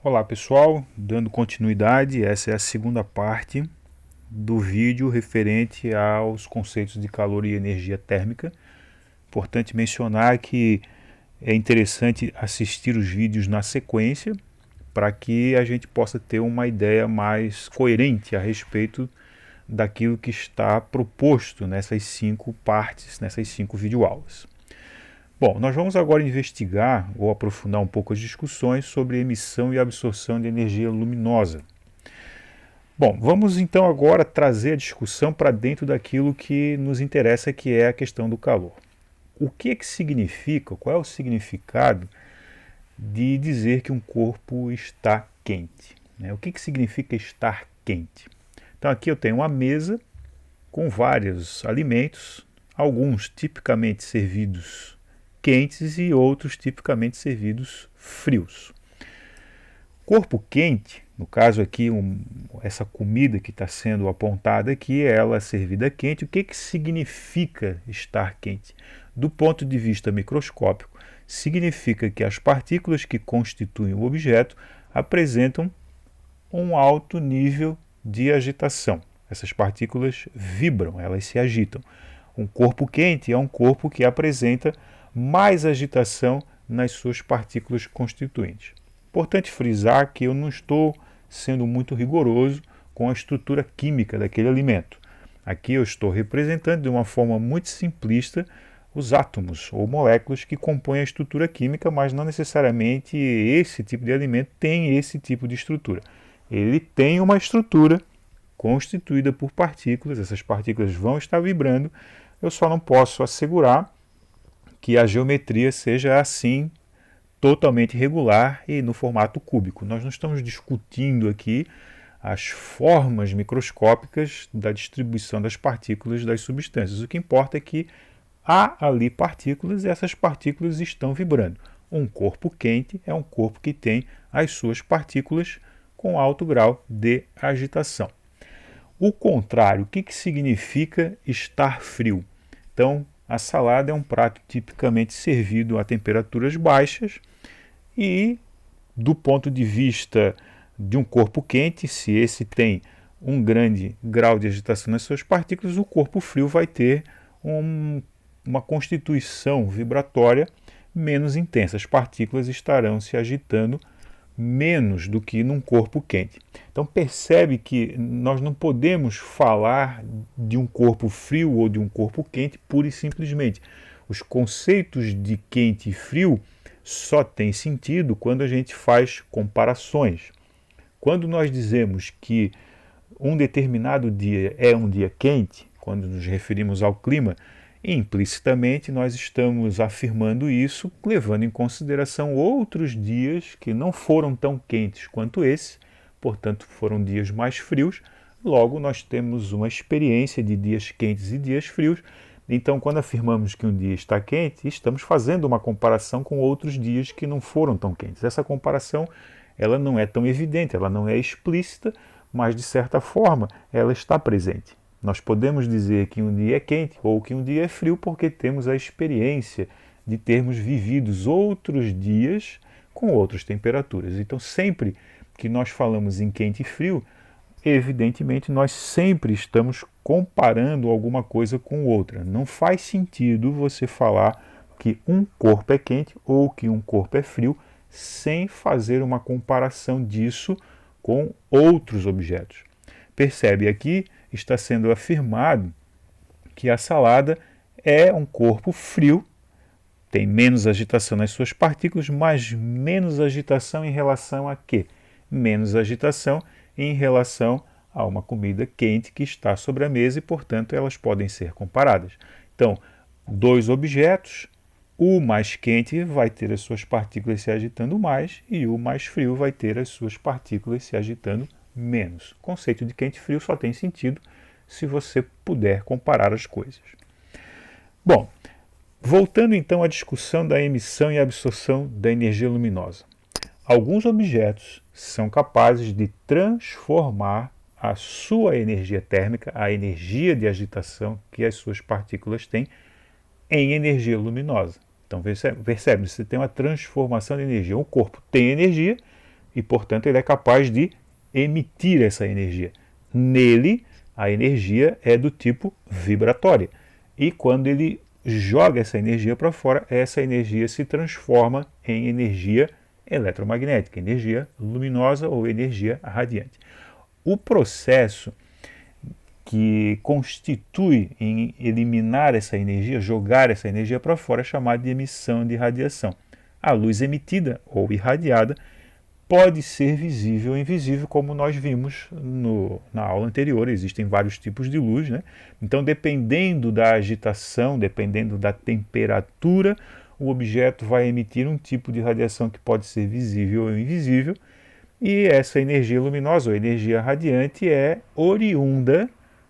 Olá pessoal, dando continuidade, essa é a segunda parte do vídeo referente aos conceitos de calor e energia térmica. Importante mencionar que é interessante assistir os vídeos na sequência para que a gente possa ter uma ideia mais coerente a respeito daquilo que está proposto nessas 5 partes, nessas 5 videoaulas. Bom, nós vamos agora investigar ou aprofundar um pouco as discussões sobre emissão e absorção de energia luminosa. Bom, vamos então agora trazer a discussão para dentro daquilo que nos interessa, que é a questão do calor. O que é que significa, qual é o significado de dizer que um corpo está quente? O que é que significa estar quente? Então aqui eu tenho uma mesa com vários alimentos, alguns tipicamente servidos quentes e outros tipicamente servidos frios. Corpo quente, no caso aqui, essa comida que está sendo apontada aqui, ela é servida quente. O que, que significa estar quente? Do ponto de vista microscópico, significa que as partículas que constituem o objeto apresentam um alto nível de agitação. Essas partículas vibram, elas se agitam. Um corpo quente é um corpo que apresenta mais agitação nas suas partículas constituintes. Importante frisar que eu não estou sendo muito rigoroso com a estrutura química daquele alimento. Aqui eu estou representando de uma forma muito simplista os átomos ou moléculas que compõem a estrutura química, mas não necessariamente esse tipo de alimento tem esse tipo de estrutura. Ele tem uma estrutura constituída por partículas, essas partículas vão estar vibrando, eu só não posso assegurar que a geometria seja assim totalmente regular e no formato cúbico. Nós não estamos discutindo aqui as formas microscópicas da distribuição das partículas das substâncias. O que importa é que há ali partículas e essas partículas estão vibrando. Um corpo quente é um corpo que tem as suas partículas com alto grau de agitação. O contrário, o que significa estar frio? Então, a salada é um prato tipicamente servido a temperaturas baixas e, do ponto de vista de um corpo quente, se esse tem um grande grau de agitação nas suas partículas, o corpo frio vai ter uma constituição vibratória menos intensa. As partículas estarão se agitando menos do que num corpo quente. Então percebe que nós não podemos falar de um corpo frio ou de um corpo quente pura e simplesmente. Os conceitos de quente e frio só têm sentido quando a gente faz comparações. Quando nós dizemos que um determinado dia é um dia quente, quando nos referimos ao clima, implicitamente nós estamos afirmando isso, levando em consideração outros dias que não foram tão quentes quanto esse, portanto foram dias mais frios, logo nós temos uma experiência de dias quentes e dias frios. Então, quando afirmamos que um dia está quente, estamos fazendo uma comparação com outros dias que não foram tão quentes. Essa comparação ela não é tão evidente, ela não é explícita, mas de certa forma ela está presente. Nós podemos dizer que um dia é quente ou que um dia é frio porque temos a experiência de termos vivido outros dias com outras temperaturas. Então, sempre que nós falamos em quente e frio, evidentemente nós sempre estamos comparando alguma coisa com outra. Não faz sentido você falar que um corpo é quente ou que um corpo é frio sem fazer uma comparação disso com outros objetos. Percebe aqui, está sendo afirmado que a salada é um corpo frio, tem menos agitação nas suas partículas, mas menos agitação em relação a quê? Menos agitação em relação a uma comida quente que está sobre a mesa e, portanto, elas podem ser comparadas. Então, dois objetos, o mais quente vai ter as suas partículas se agitando mais e o mais frio vai ter as suas partículas se agitando menos. O conceito de quente e frio só tem sentido se você puder comparar as coisas. Bom, voltando então à discussão da emissão e absorção da energia luminosa. Alguns objetos são capazes de transformar a sua energia térmica, a energia de agitação que as suas partículas têm, em energia luminosa. Então percebe, você tem uma transformação de energia. O corpo tem energia, e, portanto, ele é capaz de emitir essa energia. Nele, a energia é do tipo vibratória. E quando ele joga essa energia para fora, essa energia se transforma em energia eletromagnética, energia luminosa ou energia radiante. O processo que constitui em eliminar essa energia, jogar essa energia para fora, é chamado de emissão de radiação. A luz emitida ou irradiada pode ser visível ou invisível, como nós vimos na aula anterior. Existem vários tipos de luz, né? Então, dependendo da agitação, dependendo da temperatura, o objeto vai emitir um tipo de radiação que pode ser visível ou invisível, e essa energia luminosa ou energia radiante é oriunda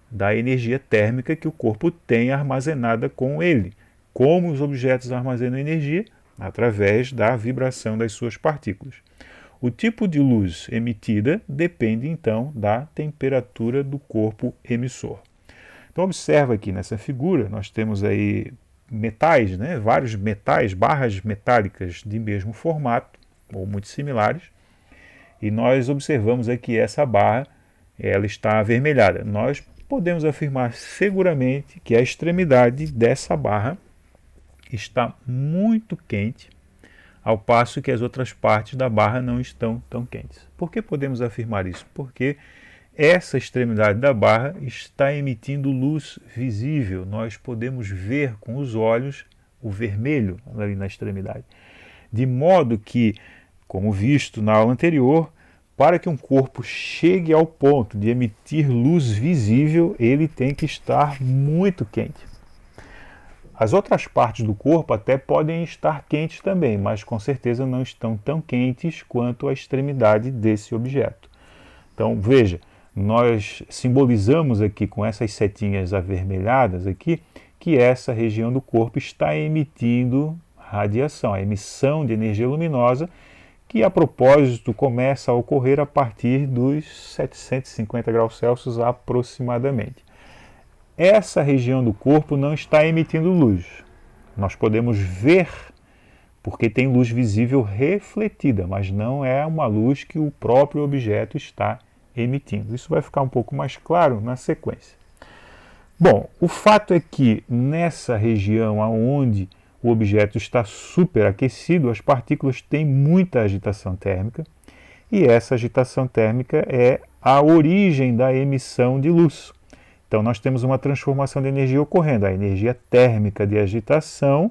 da energia térmica que o corpo tem armazenada com ele. Como os objetos armazenam energia? Através da vibração das suas partículas. O tipo de luz emitida depende, então, da temperatura do corpo emissor. Então, observa aqui nessa figura, nós temos aí metais, né? Vários metais, barras metálicas de mesmo formato, ou muito similares, e nós observamos aqui essa barra, ela está avermelhada. Nós podemos afirmar seguramente que a extremidade dessa barra está muito quente, ao passo que as outras partes da barra não estão tão quentes. Por que podemos afirmar isso? Porque essa extremidade da barra está emitindo luz visível. Nós podemos ver com os olhos o vermelho ali na extremidade. De modo que, como visto na aula anterior, para que um corpo chegue ao ponto de emitir luz visível, ele tem que estar muito quente. As outras partes do corpo até podem estar quentes também, mas com certeza não estão tão quentes quanto a extremidade desse objeto. Então, veja, nós simbolizamos aqui com essas setinhas avermelhadas aqui que essa região do corpo está emitindo radiação, a emissão de energia luminosa, que a propósito começa a ocorrer a partir dos 750 graus Celsius aproximadamente. Essa região do corpo não está emitindo luz. Nós podemos ver, porque tem luz visível refletida, mas não é uma luz que o próprio objeto está emitindo. Isso vai ficar um pouco mais claro na sequência. Bom, o fato é que nessa região onde o objeto está superaquecido, as partículas têm muita agitação térmica, e essa agitação térmica é a origem da emissão de luz. Então, nós temos uma transformação de energia ocorrendo. A energia térmica de agitação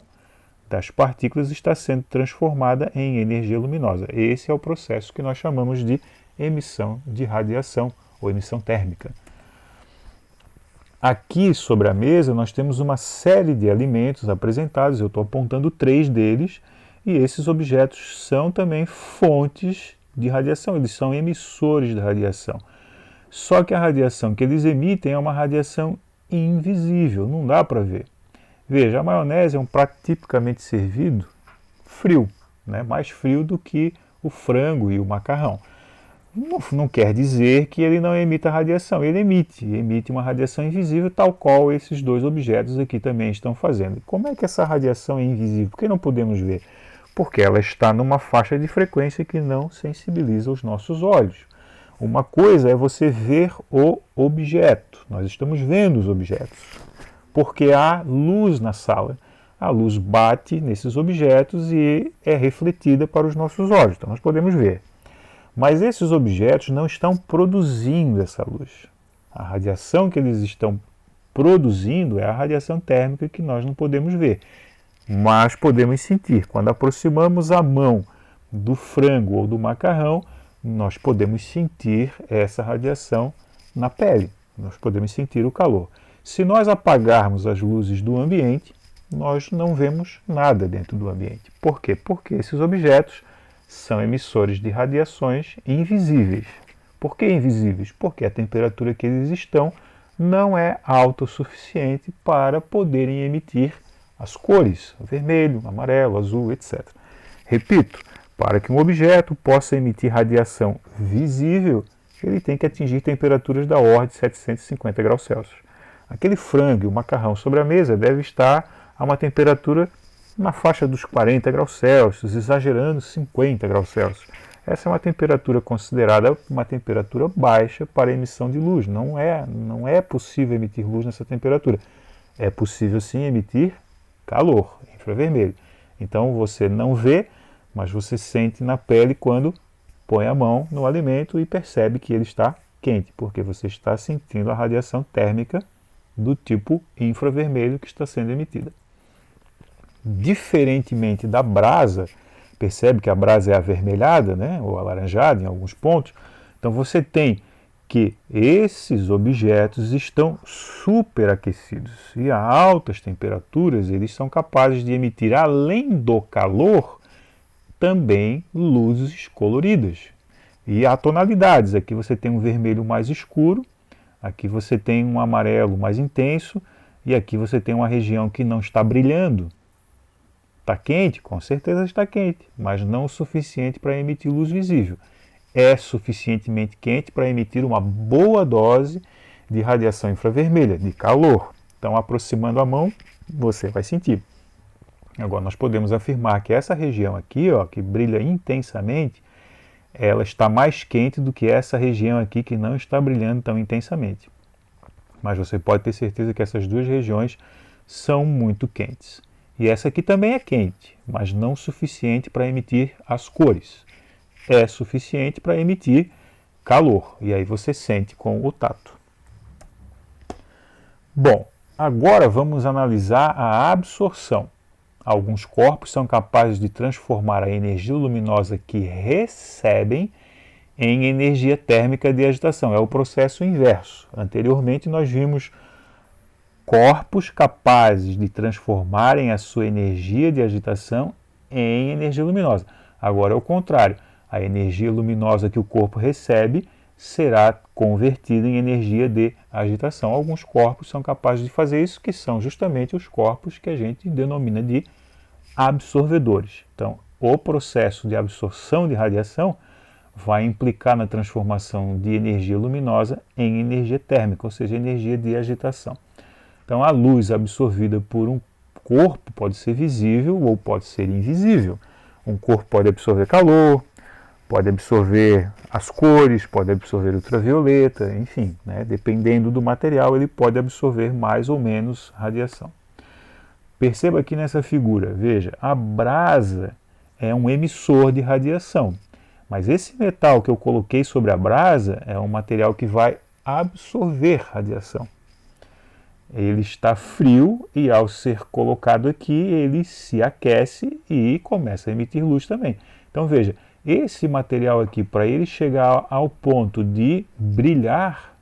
das partículas está sendo transformada em energia luminosa. Esse é o processo que nós chamamos de emissão de radiação ou emissão térmica. Aqui sobre a mesa nós temos uma série de alimentos apresentados. Eu estou apontando 3 deles, e esses objetos são também fontes de radiação. Eles são emissores de radiação. Só que a radiação que eles emitem é uma radiação invisível, não dá para ver. Veja, a maionese é um prato tipicamente servido frio, né? Mais frio do que o frango e o macarrão. Não quer dizer que ele não emita radiação, ele emite uma radiação invisível, tal qual esses 2 objetos aqui também estão fazendo. Como é que essa radiação é invisível? Por que não podemos ver? Porque ela está numa faixa de frequência que não sensibiliza os nossos olhos. Uma coisa é você ver o objeto. Nós estamos vendo os objetos, porque há luz na sala. A luz bate nesses objetos e é refletida para os nossos olhos. Então nós podemos ver. Mas esses objetos não estão produzindo essa luz. A radiação que eles estão produzindo é a radiação térmica que nós não podemos ver, mas podemos sentir. Quando aproximamos a mão do frango ou do macarrão, nós podemos sentir essa radiação na pele, nós podemos sentir o calor. Se nós apagarmos as luzes do ambiente, nós não vemos nada dentro do ambiente. Por quê? Porque esses objetos são emissores de radiações invisíveis. Por que invisíveis? Porque a temperatura que eles estão não é alta o suficiente para poderem emitir as cores, vermelho, amarelo, azul, etc. Repito, para que um objeto possa emitir radiação visível, ele tem que atingir temperaturas da ordem de 750 graus Celsius. Aquele frango e o macarrão sobre a mesa deve estar a uma temperatura na faixa dos 40 graus Celsius, exagerando 50 graus Celsius. Essa é uma temperatura considerada uma temperatura baixa para a emissão de luz. Não é possível emitir luz nessa temperatura. É possível sim emitir calor, infravermelho. Então você não vê, mas você sente na pele quando põe a mão no alimento e percebe que ele está quente, porque você está sentindo a radiação térmica do tipo infravermelho que está sendo emitida. Diferentemente da brasa, percebe que a brasa é avermelhada, né, ou alaranjada em alguns pontos, então você tem que esses objetos estão superaquecidos e a altas temperaturas eles são capazes de emitir, além do calor, também luzes coloridas. E há tonalidades, aqui você tem um vermelho mais escuro, aqui você tem um amarelo mais intenso e aqui você tem uma região que não está brilhando. Está quente? Com certeza está quente, mas não o suficiente para emitir luz visível. É suficientemente quente para emitir uma boa dose de radiação infravermelha, de calor. Então, aproximando a mão, você vai sentir. Agora, nós podemos afirmar que essa região aqui, ó, que brilha intensamente, ela está mais quente do que essa região aqui que não está brilhando tão intensamente. Mas você pode ter certeza que essas duas regiões são muito quentes. E essa aqui também é quente, mas não suficiente para emitir as cores. É suficiente para emitir calor, e aí você sente com o tato. Bom, agora vamos analisar a absorção. Alguns corpos são capazes de transformar a energia luminosa que recebem em energia térmica de agitação. É o processo inverso. Anteriormente nós vimos corpos capazes de transformarem a sua energia de agitação em energia luminosa. Agora é o contrário. A energia luminosa que o corpo recebe será convertida em energia de agitação. Alguns corpos são capazes de fazer isso, que são justamente os corpos que a gente denomina de absorvedores. Então, o processo de absorção de radiação vai implicar na transformação de energia luminosa em energia térmica, ou seja, energia de agitação. Então, a luz absorvida por um corpo pode ser visível ou pode ser invisível. Um corpo pode absorver calor, pode absorver as cores, pode absorver ultravioleta, enfim, né? Dependendo do material, ele pode absorver mais ou menos radiação. Perceba aqui nessa figura, veja, a brasa é um emissor de radiação, mas esse metal que eu coloquei sobre a brasa é um material que vai absorver radiação. Ele está frio e, ao ser colocado aqui, ele se aquece e começa a emitir luz também. Então, veja, esse material aqui, para ele chegar ao ponto de brilhar,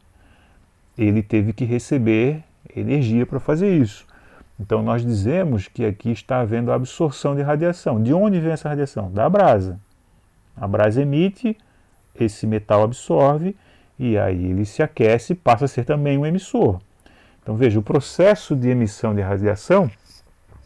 ele teve que receber energia para fazer isso. Então, nós dizemos que aqui está havendo absorção de radiação. De onde vem essa radiação? Da brasa. A brasa emite, esse metal absorve, e aí ele se aquece e passa a ser também um emissor. Então veja, o processo de emissão de radiação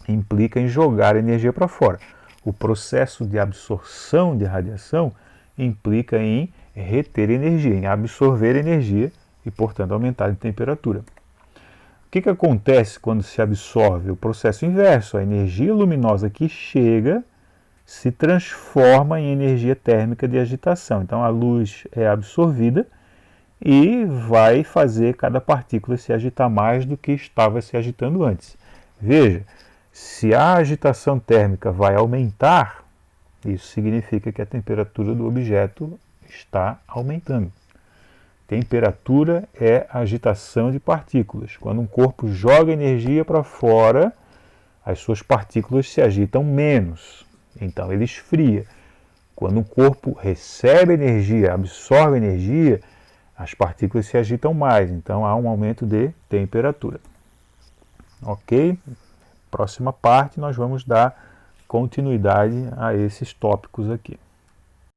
implica em jogar energia para fora. O processo de absorção de radiação implica em reter energia, em absorver energia e, portanto, aumentar a temperatura. O que acontece quando se absorve? O processo inverso. A energia luminosa que chega se transforma em energia térmica de agitação. Então a luz é absorvida e vai fazer cada partícula se agitar mais do que estava se agitando antes. Veja, se a agitação térmica vai aumentar, isso significa que a temperatura do objeto está aumentando. Temperatura é agitação de partículas. Quando um corpo joga energia para fora, as suas partículas se agitam menos, então ele esfria. Quando um corpo recebe energia, absorve energia, as partículas se agitam mais, então há um aumento de temperatura. Ok? Próxima parte nós vamos dar continuidade a esses tópicos aqui.